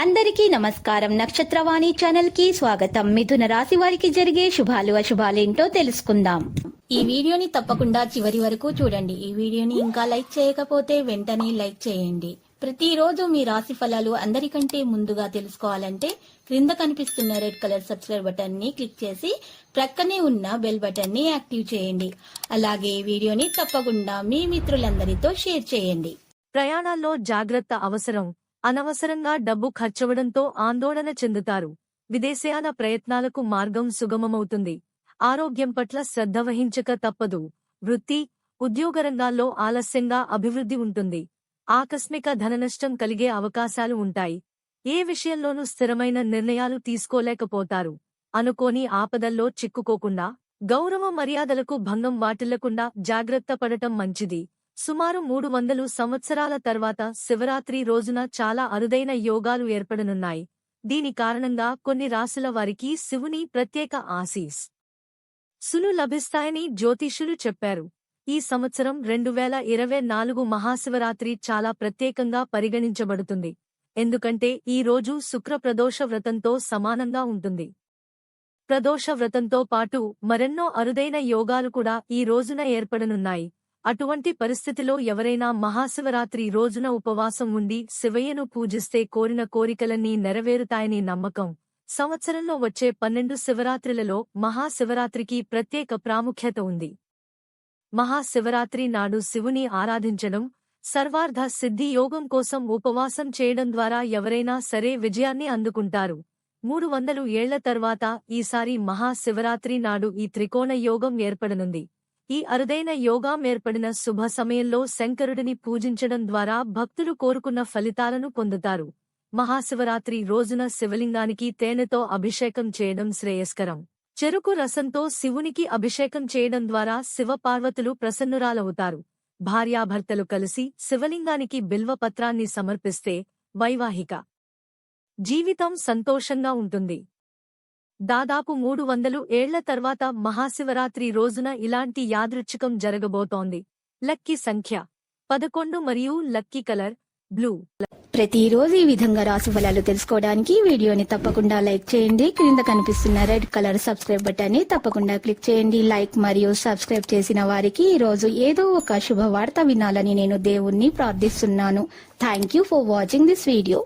అందరికీ నమస్కారం. నక్షత్రవాణి ఛానల్ కి స్వాగతం. మిథున రాశి వారికి జరిగే శుభాలు అశుభాలేంటో తెలుసుకుందాం. ఈ వీడియోని తప్పకుండా చివరి వరకు చూడండి. ఈ వీడియోని ఇంకా లైక్ చేయకపోతే వెంటనే లైక్ చేయండి. ప్రతిరోజు మీ రాశి ఫలాలు అందరికంటే ముందుగా తెలుసుకోవాలంటే క్రింద కనిపిస్తున్న రెడ్ కలర్ సబ్స్క్రైబ్ బటన్ ని క్లిక్ చేసి ప్రక్కనే ఉన్న బెల్ బటన్ ని యాక్టివ్ చేయండి. అలాగే ఈ వీడియోని తప్పకుండా మీ మిత్రులందరితో షేర్ చేయండి. ప్రయాణాల్లో జాగ్రత్త అవసరం. అనవసరంగా డబ్బు ఖర్చవడంతో ఆందోళన చెందుతారు. విదేశయాన ప్రయత్నాలకు మార్గం సుగమమవుతుంది. ఆరోగ్యం పట్ల శ్రద్ధ వహించక తప్పదు. వృత్తి, ఉద్యోగ రంగాల్లో ఆలస్యంగా అభివృద్ధి ఉంటుంది. ఆకస్మిక ధననష్టం కలిగే అవకాశాలు ఉంటాయి. ఏ విషయంలోనూ స్థిరమైన నిర్ణయాలు తీసుకోలేకపోతారు. అనుకోని ఆపదల్లో చిక్కుకోకుండా, గౌరవ మర్యాదలకు భంగం వాటిల్లకుండా జాగ్రత్త పడటం మంచిది. సుమారు 300 సంవత్సరాల తర్వాత శివరాత్రి రోజున చాలా అరుదైన యోగాలు ఏర్పడనున్నాయి. దీని కారణంగా కొన్ని రాశుల వారికి శివుని ప్రత్యేక ఆశీస్సులు లభిస్తాయని జ్యోతిష్యులు చెప్పారు. ఈ సంవత్సరం 2024 మహాశివరాత్రి చాలా ప్రత్యేకంగా పరిగణించబడుతుంది. ఎందుకంటే ఈ రోజు శుక్ర ప్రదోష వ్రతంతో సమానంగా ఉంటుంది. ప్రదోష వ్రతంతో పాటు మరెన్నో అరుదైన యోగాలు కూడా ఈ రోజున ఏర్పడనున్నాయి. అటువంటి పరిస్థితిలో ఎవరైనా మహాశివరాత్రి రోజున ఉపవాసం ఉండి శివయ్యను పూజిస్తే కోరిన కోరికలన్నీ నెరవేరుతాయని నమ్మకం. సంవత్సరంలో వచ్చే 12 శివరాత్రులలో మహాశివరాత్రికి ప్రత్యేక ప్రాముఖ్యత ఉంది. మహాశివరాత్రి నాడు శివుని ఆరాధించడం, సర్వార్థ సిద్ధి యోగం కోసం ఉపవాసం చేయడం ద్వారా ఎవరైనా సరే విజయాన్ని అందుకుంటారు. 300 ఏళ్ల తర్వాత ఈసారి మహాశివరాత్రి నాడు ఈ త్రికోణ యోగం ఏర్పడనుంది. ఈ అరుదైన యోగం ఏర్పడిన శుభ సమయంలో శంకరుడిని పూజించడం ద్వారా భక్తులు కోరుకున్న ఫలితాలను పొందుతారు. మహాశివరాత్రి రోజున శివలింగానికి తేనెతో అభిషేకం చేయడం శ్రేయస్కరం. చెరుకు రసంతో శివునికి అభిషేకం చేయడం ద్వారా శివపార్వతులు ప్రసన్నురాలవుతారు. భార్యాభర్తలు కలిసి శివలింగానికి బిల్వపత్రాన్ని సమర్పిస్తే వైవాహిక జీవితం సంతోషంగా ఉంటుంది. దాదాపు 300 ఏళ్ల తర్వాత మహాశివరాత్రి రోజున ఇలాంటి యాదృచ్ఛికం జరగబోతోంది. లక్కీ సంఖ్య 11 మరియు లక్కీ కలర్ బ్లూ. ప్రతిరోజు ఈ విధంగా రాశి ఫలాలు తెలుసుకోవడానికి వీడియోని తప్పకుండా లైక్ చేయండి. క్రింద కనిపిస్తున్న రెడ్ కలర్ సబ్స్క్రైబ్ బటన్ ని తప్పకుండా క్లిక్ చేయండి. లైక్ మరియు సబ్స్క్రైబ్ చేసిన వారికి ఈ రోజు ఏదో ఒక శుభవార్త వినాలని నేను దేవుణ్ణి ప్రార్థిస్తున్నాను. Thank you for watching this video.